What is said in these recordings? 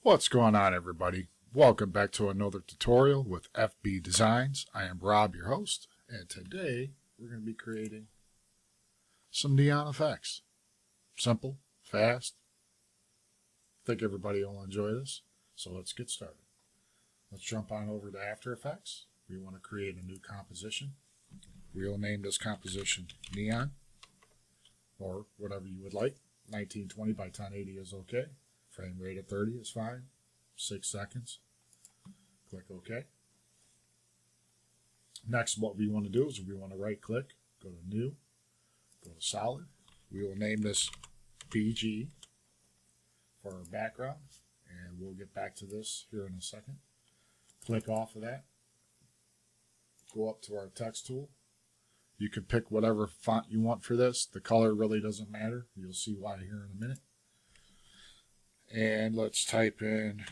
What's going on, everybody? Welcome back to another tutorial with FB Designs. I am Rob, your host, and today we're going to be creating some neon effects. Simple, fast. I think everybody will enjoy this, so let's get started. Let's jump on over to After Effects. We want to create a new composition. We'll name this composition Neon, or whatever you would like. 1920 by 1080 is okay. Frame rate of 30 is fine. 6 seconds. Click OK. Next, what we want to do is we want to right click, go to New, go to Solid. We will name this BG for our background, and we'll get back to this here in a second. Click off of that. Go up to our text tool. You can pick whatever font you want for this. The color really doesn't matter. You'll see why here in a minute. And let's type in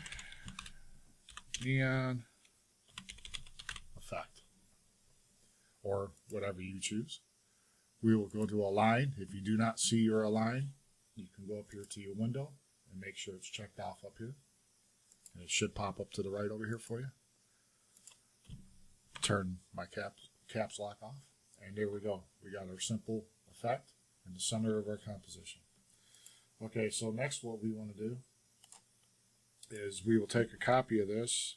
neon effect, or whatever you choose. We will go to Align. If you do not see your Align, you can go up here to your window and make sure it's checked off up here. And it should pop up to the right over here for you. Turn my caps lock off. And there we go. We got our simple effect in the center of our composition. Okay, so next what we want to do is we will take a copy of this,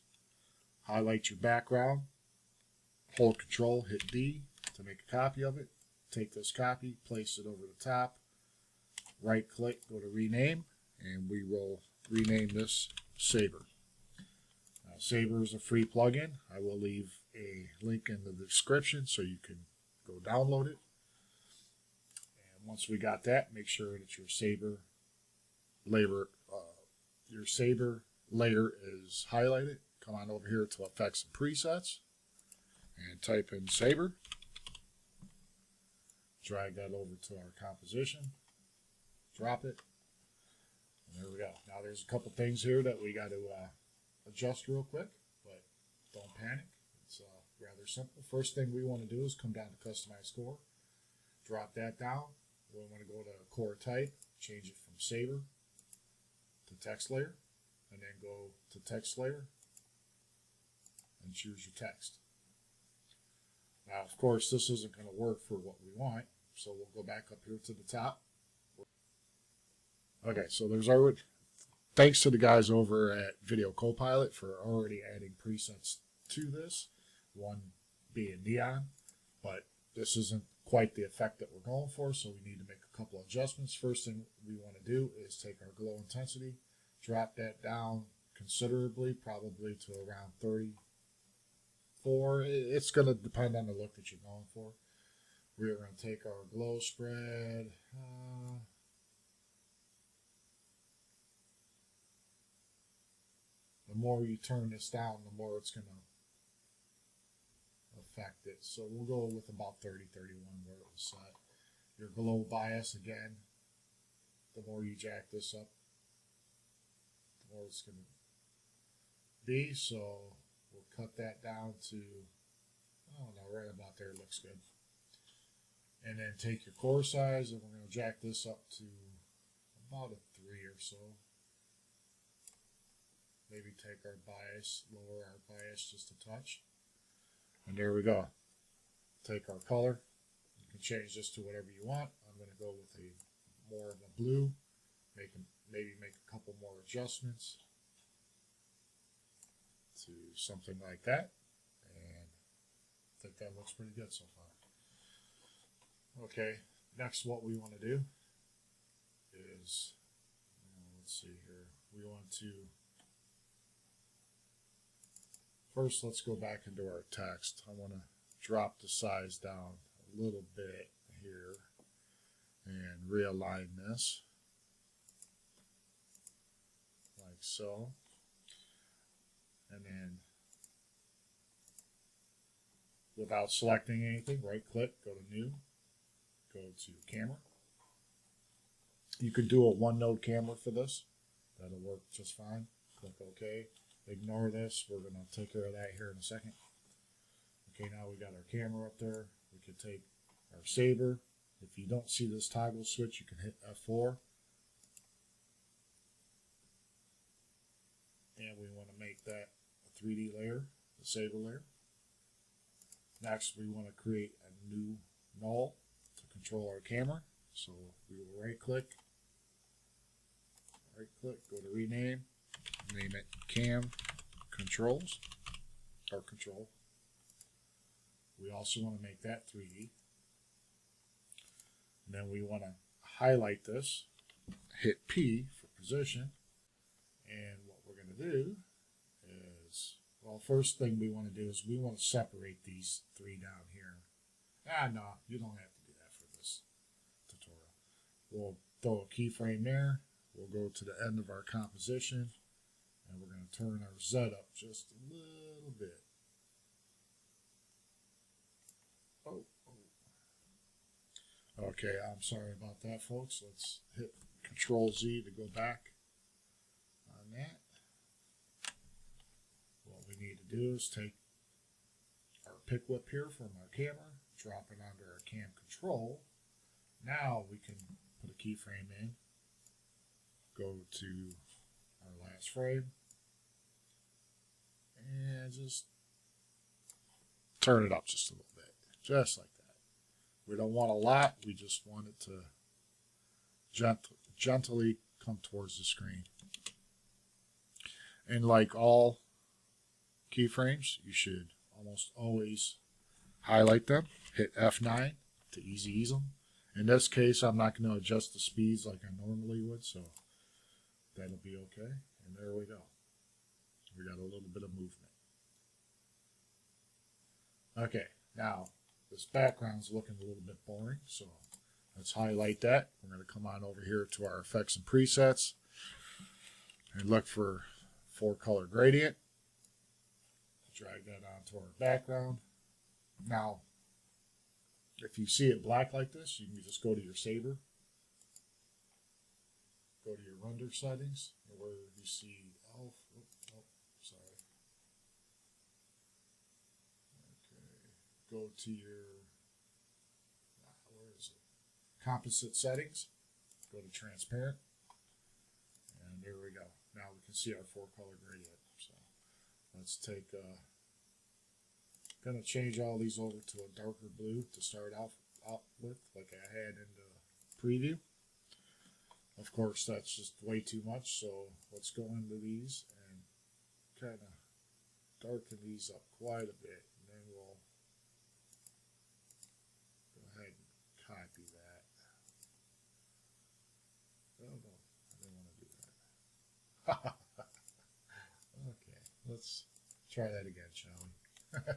highlight your background, hold Control, hit D to make a copy of it. Take this copy, place it over the top, right click, go to rename, and we will rename this Saber. Saber is a free plugin. I will leave a link in the description so you can go download it. And once we got that, make sure that your Saber layer is highlighted. Come on over here to Effects and Presets and type in Saber. Drag that over to our composition. Drop it. And there we go. Now there's a couple things here that we got to adjust real quick, but don't panic. It's rather simple. First thing we want to do is come down to Customize Core. Drop that down. We want to go to Core Type, change it from Saber to Text Layer, and then go to Text Layer and choose your text. Now, of course, this isn't going to work for what we want, so we'll go back up here to the top. Okay, so there's already, thanks to the guys over at Video Copilot for already adding presets to this, one being neon, but this isn't quite the effect that we're going for, so we need to make a couple of adjustments. First thing we want to do is take our glow intensity, drop that down considerably, probably to around 34. It's going to depend on the look that you're going for. We're going to take our glow spread, the more you turn this down, the more it's going to affect it. So we'll go with about 30, 31 where it was set. Your glow bias, again, the more you jack this up, the more it's going to be. So we'll cut that down to, I don't know, right about there looks good. And then take your core size, and we're going to jack this up to about a 3 or so. Maybe take our bias, lower our bias just a touch. And there we go. Take our color. You can change this to whatever you want. I'm going to go with more of a blue. Maybe make a couple more adjustments to something like that. And I think that looks pretty good so far. Okay, next what we want to do is, let's see here. We want to first, let's go back into our text. I want to drop the size down a little bit here and realign this like so. And then without selecting anything, right click, go to New, go to Camera. You could do a one-node camera for this. That'll work just fine. Click OK. Ignore this. We're going to take care of that here in a second. Okay, now we got our camera up there. We can take our Saber. If you don't see this toggle switch, you can hit F4. and we want to make that a 3D layer, the Saber layer. Next, we want to create a new null to control our camera. So we will right click, go to rename, name it cam controls, or control. We also want to make that 3D. And then we want to highlight this, hit P for position, and what we're going to do is, well, first thing we want to do is we want to separate these three down here. No, you don't have to do that for this tutorial. We'll throw a keyframe there. We'll go to the end of our composition, and we're going to turn our Z up just a little bit. Okay, I'm sorry about that, folks. Let's hit Control Z to go back on that. What we need to do is take our pick whip here from our camera, drop it onto our cam control. Now we can put a keyframe in, go to our last frame, and just turn it up just a little bit, just like that. We don't want a lot, we just want it to gently come towards the screen. And like all keyframes, you should almost always highlight them, hit F9 to easy ease them. In this case, I'm not going to adjust the speeds like I normally would, so that'll be okay. And there we go. We got a little bit of movement. Okay, now this background's looking a little bit boring, so let's highlight that. We're going to come on over here to our effects and presets and look for 4-color gradient. Drag that onto our background. Now, if you see it black like this, you can just go to your Saber, go to your render settings, and where you see, sorry. Okay, go to your, where is it? Composite settings, go to transparent, and there we go. Now we can see our 4-color gradient. So let's take, going to change all these over to a darker blue to start out with, like I had in the preview. Of course, that's just way too much, so let's go into these and kind of darken these up quite a bit, and then we'll go ahead and copy that. Oh no, I didn't want to do that. Okay, let's try that again, shall we?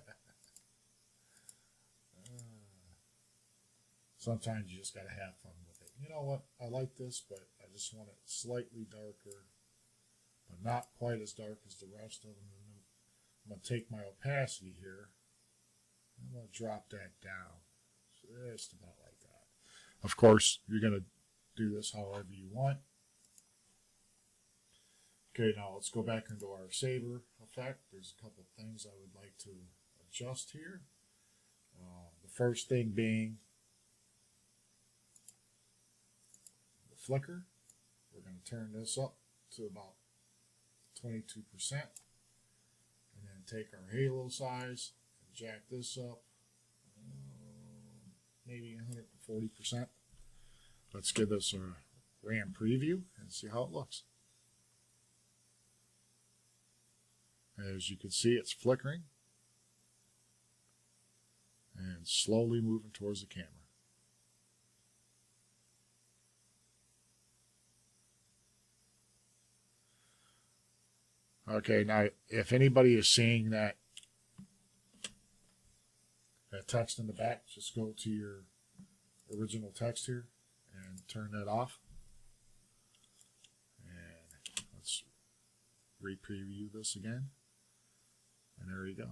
Sometimes you just got to have fun with it. You know what? I like this, but I just want it slightly darker, but not quite as dark as the rest of them. I'm going to take my opacity here. I'm going to drop that down. So just about like that. Of course, you're going to do this however you want. Okay, now let's go back into our Saber effect. There's a couple of things I would like to adjust here. The first thing being the flicker. We're going to turn this up to about 22%, and then take our halo size and jack this up maybe 140%. Let's give this a RAM preview and see how it looks. As you can see, it's flickering and slowly moving towards the camera. Okay, now if anybody is seeing that text in the back, just go to your original text here and turn that off. And let's re-preview this again. And there you go.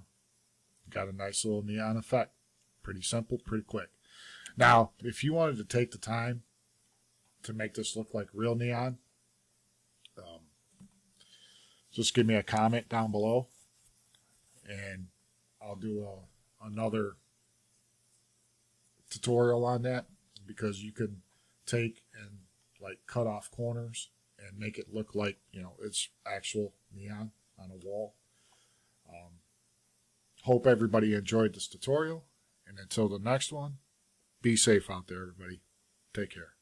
Got a nice little neon effect. Pretty simple, pretty quick. Now, if you wanted to take the time to make this look like real neon, just give me a comment down below, and I'll do another tutorial on that, because you can take and like cut off corners and make it look like, you know, it's actual neon. on a wall. Hope everybody enjoyed this tutorial, and until the next one, be safe out there, everybody. Take care.